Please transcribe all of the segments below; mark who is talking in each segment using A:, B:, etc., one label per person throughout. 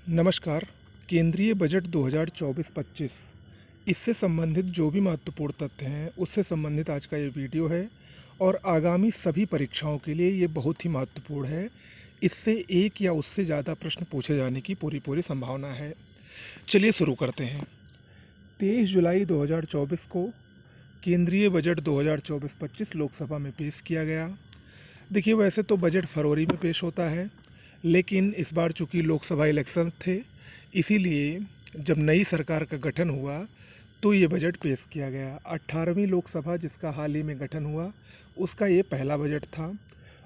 A: नमस्कार। केंद्रीय बजट 2024-25 इससे संबंधित जो भी महत्वपूर्ण तथ्य हैं उससे संबंधित आज का ये वीडियो है और आगामी सभी परीक्षाओं के लिए ये बहुत ही महत्वपूर्ण है। इससे एक या उससे ज़्यादा प्रश्न पूछे जाने की पूरी संभावना है। चलिए शुरू करते हैं। 23 जुलाई 2024 को केंद्रीय बजट 2024-25 लोकसभा में पेश किया गया। देखिए, वैसे तो बजट फरवरी में पेश होता है, लेकिन इस बार चूंकि लोकसभा इलेक्शन थे, इसीलिए जब नई सरकार का गठन हुआ तो ये बजट पेश किया गया। 18वीं लोकसभा जिसका हाल ही में गठन हुआ, उसका ये पहला बजट था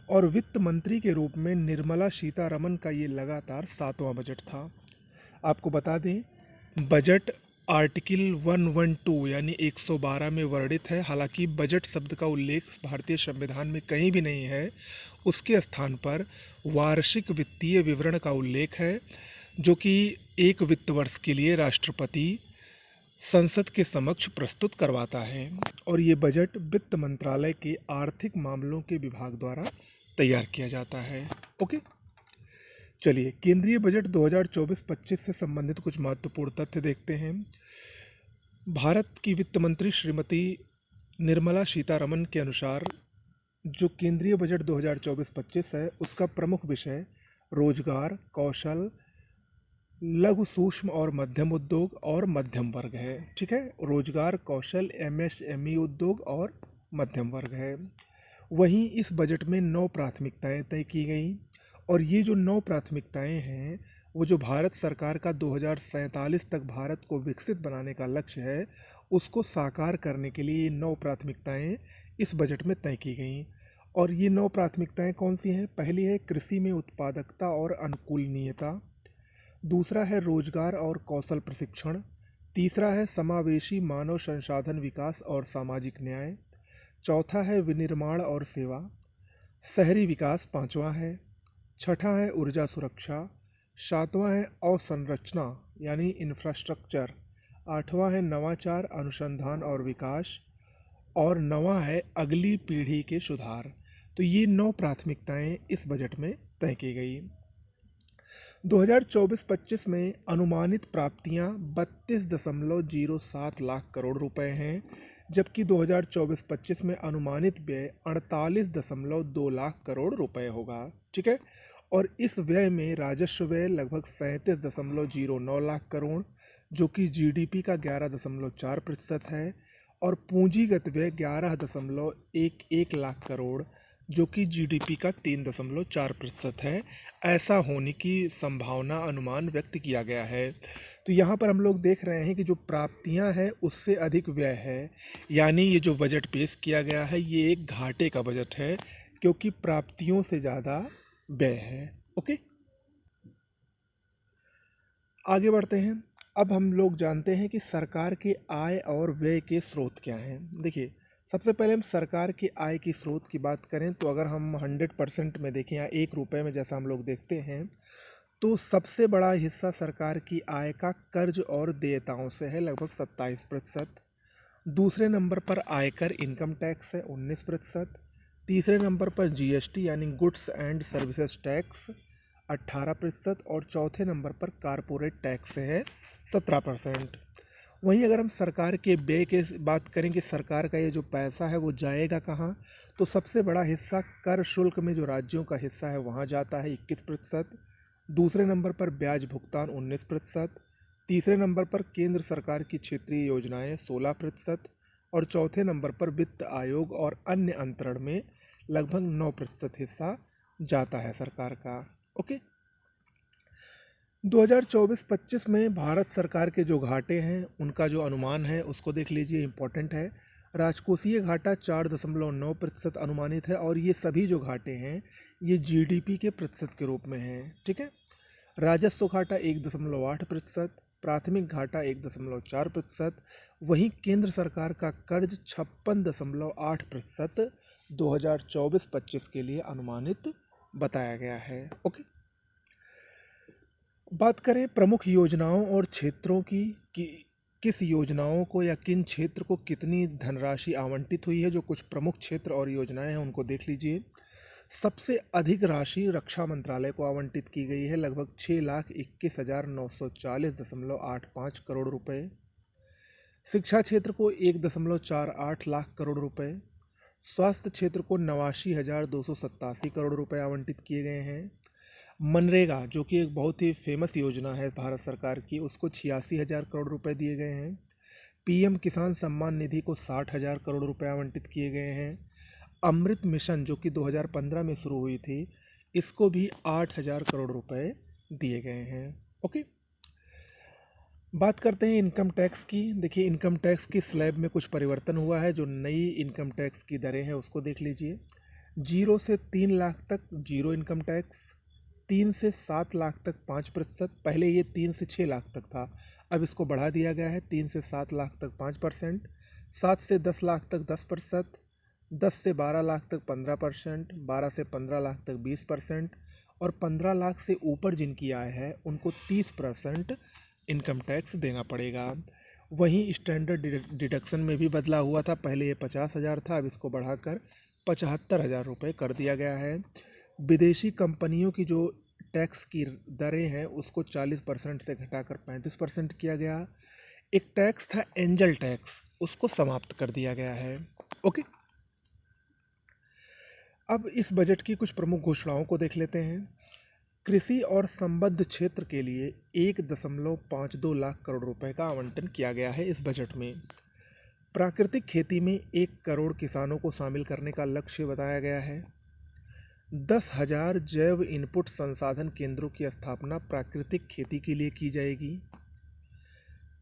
A: और वित्त मंत्री के रूप में निर्मला सीतारमण का ये लगातार 7वां बजट था। आपको बता दें, बजट आर्टिकल 112 यानी 112 में वर्णित है। हालांकि बजट शब्द का उल्लेख भारतीय संविधान में कहीं भी नहीं है। उसके स्थान पर वार्षिक वित्तीय विवरण का उल्लेख है, जो कि एक वित्त वर्ष के लिए राष्ट्रपति संसद के समक्ष प्रस्तुत करवाता है और ये बजट वित्त मंत्रालय के आर्थिक मामलों के विभाग द्वारा तैयार किया जाता है। ओके, चलिए केंद्रीय बजट 2024-25 से संबंधित कुछ महत्वपूर्ण तथ्य देखते हैं। भारत की वित्त मंत्री श्रीमती निर्मला सीतारमण के अनुसार जो केंद्रीय बजट 2024-25 है, उसका प्रमुख विषय रोजगार, कौशल, लघु सूक्ष्म और मध्यम उद्योग और मध्यम वर्ग है। ठीक है, रोजगार, कौशल, एमएसएमई उद्योग और मध्यम वर्ग है। वहीं इस बजट में 9 प्राथमिकताएं तय की गई और ये जो 9 प्राथमिकताएं हैं, वो जो भारत सरकार का 2047 तक भारत को विकसित बनाने का लक्ष्य है, उसको साकार करने के लिए ये 9 प्राथमिकताएं इस बजट में तय की गई। और ये 9 प्राथमिकताएं कौन सी हैं? पहली है कृषि में उत्पादकता और अनुकूलनीयता। दूसरा है रोजगार और कौशल प्रशिक्षण। तीसरा है समावेशी मानव संसाधन विकास और सामाजिक न्याय। चौथा है विनिर्माण और सेवा। शहरी विकास पांचवा है। छठा है ऊर्जा सुरक्षा। सातवां है अवसंरचना यानी इंफ्रास्ट्रक्चर। आठवां है नवाचार, अनुसंधान और विकास। और नवा है अगली पीढ़ी के सुधार। तो ये 9 प्राथमिकताएं इस बजट में तय की गई। 2024-25 में अनुमानित प्राप्तियां 32.07 लाख करोड़ रुपए हैं, जबकि 2024-25 में अनुमानित व्यय 48.2 लाख करोड़ रुपए होगा। ठीक है, और इस व्यय में राजस्व व्यय लगभग 37.09 लाख करोड़, जो कि जीडीपी का 11.4% है, और पूंजीगत व्यय 11.11 लाख करोड़, जो कि जीडीपी का 3.4% है। ऐसा होने की संभावना, अनुमान व्यक्त किया गया है। तो यहाँ पर हम लोग देख रहे हैं कि जो प्राप्तियाँ हैं उससे अधिक व्यय है, यानी ये जो बजट पेश किया गया है ये एक घाटे का बजट है, क्योंकि प्राप्तियों से ज़्यादा व्यय है। ओके, आगे बढ़ते हैं। अब हम लोग जानते हैं कि सरकार के आय और व्यय के स्रोत क्या हैं। देखिए, सबसे पहले हम सरकार के आय की स्रोत की बात करें तो अगर हम 100% में देखें या 1 रुपये में जैसा हम लोग देखते हैं, तो सबसे बड़ा हिस्सा सरकार की आय का कर्ज और देयताओं से है, लगभग 27%। दूसरे नंबर पर आयकर इनकम टैक्स है, 19%। तीसरे नंबर पर जीएसटी यानी गुड्स एंड सर्विसेज टैक्स, 18%। और चौथे नंबर पर कारपोरेट टैक्स है, 17%। वहीं अगर हम सरकार के व्यय की बात करें कि सरकार का ये जो पैसा है वो जाएगा कहाँ, तो सबसे बड़ा हिस्सा कर शुल्क में जो राज्यों का हिस्सा है वहाँ जाता है, 21%। दूसरे नंबर पर ब्याज भुगतान, 19%। तीसरे नंबर पर केंद्र सरकार की क्षेत्रीय योजनाएं, 16%। और चौथे नंबर पर वित्त आयोग और अन्य अंतरण में लगभग 9% हिस्सा जाता है सरकार का। ओके, 2024-25 में भारत सरकार के जो घाटे हैं उनका जो अनुमान है उसको देख लीजिए, इम्पोर्टेंट है। राजकोषीय घाटा 4.9% अनुमानित है और ये सभी जो घाटे हैं ये जीडीपी के प्रतिशत के रूप में हैं। ठीक है, राजस्व घाटा 1.8%, प्राथमिक घाटा 1.4%। वहीं केंद्र सरकार का कर्ज 56.8% 2024-25 के लिए अनुमानित बताया गया है। ओके, बात करें प्रमुख योजनाओं और क्षेत्रों की कि किस योजनाओं को या किन क्षेत्र को कितनी धनराशि आवंटित हुई है। जो कुछ प्रमुख क्षेत्र और योजनाएं हैं उनको देख लीजिए। सबसे अधिक राशि रक्षा मंत्रालय को आवंटित की गई है, लगभग 6,21,940.85 करोड़ रुपए। शिक्षा क्षेत्र को 1,48 लाख करोड़ रुपए। स्वास्थ्य क्षेत्र को 89,287 करोड़ रुपए आवंटित किए गए हैं। मनरेगा, जो कि एक बहुत ही फेमस योजना है भारत सरकार की, उसको 86,000 करोड़ रुपए दिए गए हैं। पीएम किसान सम्मान निधि को 60,000 करोड़ रुपए आवंटित किए गए हैं। अमृत मिशन, जो कि 2015 में शुरू हुई थी, इसको भी 8,000 करोड़ रुपए दिए गए हैं। ओके, बात करते हैं इनकम टैक्स की। देखिए, इनकम टैक्स की स्लैब में कुछ परिवर्तन हुआ है। जो नई इनकम टैक्स की दरें हैं उसको देख लीजिए। 0 से 3 लाख तक जीरो इनकम टैक्स, 3 से 7 लाख तक 5%। पहले ये 3 से 6 लाख तक था, अब इसको बढ़ा दिया गया है 3 से 7 लाख तक 5%, 7 से 10 लाख तक 10%, 10 से 12 लाख तक 15%, 12 से 15 लाख तक 20% और 15 लाख से ऊपर जिनकी आय है उनको 30% इनकम टैक्स देना पड़ेगा। वहीं स्टैंडर्ड डिडक्शन में भी बदलाव हुआ था। पहले ये 50,000 था, अब इसको बढ़ाकर 75,000 रुपये कर दिया गया है। विदेशी कंपनियों की जो टैक्स की दरें हैं उसको 40% से घटाकर 35% किया गया। एक टैक्स था एंजल टैक्स, उसको समाप्त कर दिया गया है। ओके, अब इस बजट की कुछ प्रमुख घोषणाओं को देख लेते हैं। कृषि और संबद्ध क्षेत्र के लिए 1.52 लाख करोड़ रुपए का आवंटन किया गया है इस बजट में। प्राकृतिक खेती में 1 करोड़ किसानों को शामिल करने का लक्ष्य बताया गया है। 10,000 जैव इनपुट संसाधन केंद्रों की स्थापना प्राकृतिक खेती के लिए की जाएगी।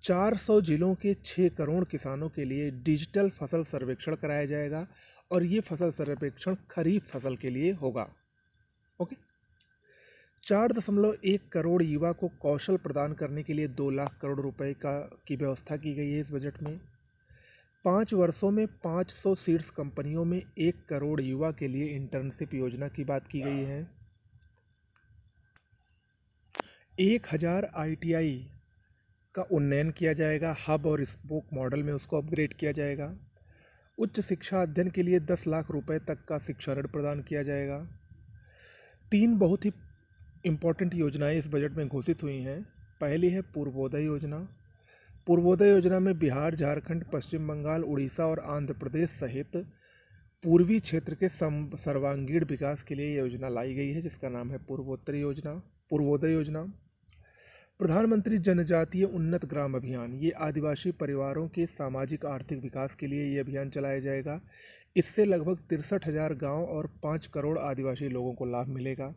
A: 400 जिलों के 6 करोड़ किसानों के लिए डिजिटल फसल सर्वेक्षण कराया जाएगा और ये फसल सर्वेक्षण खरीफ फसल के लिए होगा। ओके, 4.1 करोड़ युवा को कौशल प्रदान करने के लिए 2 लाख करोड़ रुपए की व्यवस्था की गई है इस बजट में। 5 वर्षों में 500 सीड्स कंपनियों में 1 करोड़ युवा के लिए इंटर्नशिप योजना की बात की गई है। 1,000 ITI का उन्नयन किया जाएगा, हब और स्पोक मॉडल में उसको अपग्रेड किया जाएगा। उच्च शिक्षा अध्ययन के लिए 10 लाख रुपए तक का शिक्षा ऋण प्रदान किया जाएगा। 3 बहुत ही इम्पोर्टेंट योजनाएं इस बजट में घोषित हुई हैं। पहली है पूर्वोदय योजना। पूर्वोदय योजना में बिहार, झारखंड, पश्चिम बंगाल, उड़ीसा और आंध्र प्रदेश सहित पूर्वी क्षेत्र के सर्वांगीण विकास के लिए योजना लाई गई है, जिसका नाम है पूर्वोदय योजना। प्रधानमंत्री जनजातीय उन्नत ग्राम अभियान, ये आदिवासी परिवारों के सामाजिक आर्थिक विकास के लिए ये अभियान चलाया जाएगा। इससे लगभग 63,000 गाँव और 5 करोड़ आदिवासी लोगों को लाभ मिलेगा।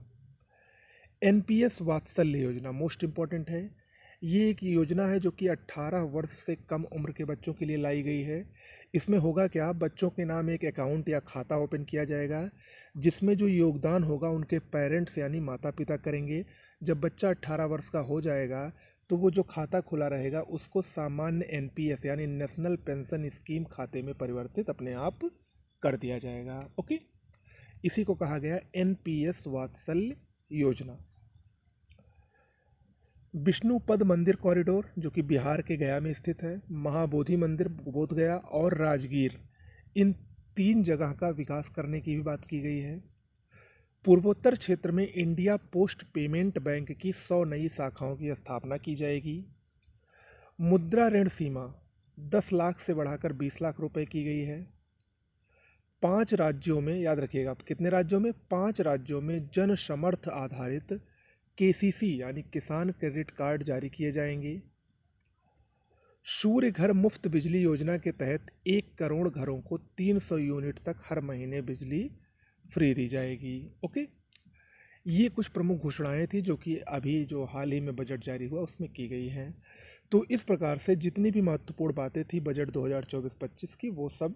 A: NPS वात्सल्य योजना मोस्ट इम्पॉर्टेंट है। ये एक योजना है जो कि 18 वर्ष से कम उम्र के बच्चों के लिए लाई गई है। इसमें होगा क्या, बच्चों के नाम एक अकाउंट या खाता ओपन किया जाएगा, जिसमें जो योगदान होगा उनके पेरेंट्स यानी माता पिता करेंगे। जब बच्चा 18 वर्ष का हो जाएगा तो वो जो खाता खुला रहेगा उसको सामान्य NPS यानी नेशनल पेंशन स्कीम खाते में परिवर्तित अपने आप कर दिया जाएगा। ओके, इसी को कहा गया NPS वात्सल्य योजना। विष्णुपद मंदिर कॉरिडोर, जो कि बिहार के गया में स्थित है, महाबोधि मंदिर बोधगया और राजगीर, इन 3 जगह का विकास करने की भी बात की गई है। पूर्वोत्तर क्षेत्र में इंडिया पोस्ट पेमेंट बैंक की 100 नई शाखाओं की स्थापना की जाएगी। मुद्रा ऋण सीमा 10 लाख से बढ़ाकर 20 लाख रुपए की गई है। 5 राज्यों में, याद रखिएगा कितने राज्यों में, 5 राज्यों में जन समर्थ आधारित KCC यानी किसान क्रेडिट कार्ड जारी किए जाएंगे। सूर्य घर मुफ्त बिजली योजना के तहत 1 करोड़ घरों को 300 यूनिट तक हर महीने बिजली फ्री दी जाएगी। ओके, ये कुछ प्रमुख घोषणाएं थी जो कि अभी जो हाल ही में बजट जारी हुआ उसमें की गई हैं। तो इस प्रकार से जितनी भी महत्वपूर्ण बातें थी बजट 2024-25 की, वो सब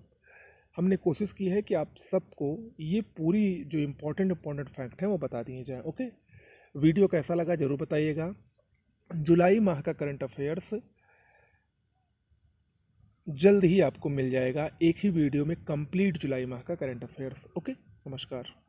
A: हमने कोशिश की है कि आप सबको ये पूरी जो इम्पोर्टेंट फैक्ट हैं वो बता दिए जाएँ। ओके, वीडियो कैसा लगा ज़रूर बताइएगा। जुलाई माह का करंट अफेयर्स जल्द ही आपको मिल जाएगा, एक ही वीडियो में कंप्लीट जुलाई माह का करंट अफेयर्स। ओके, नमस्कार।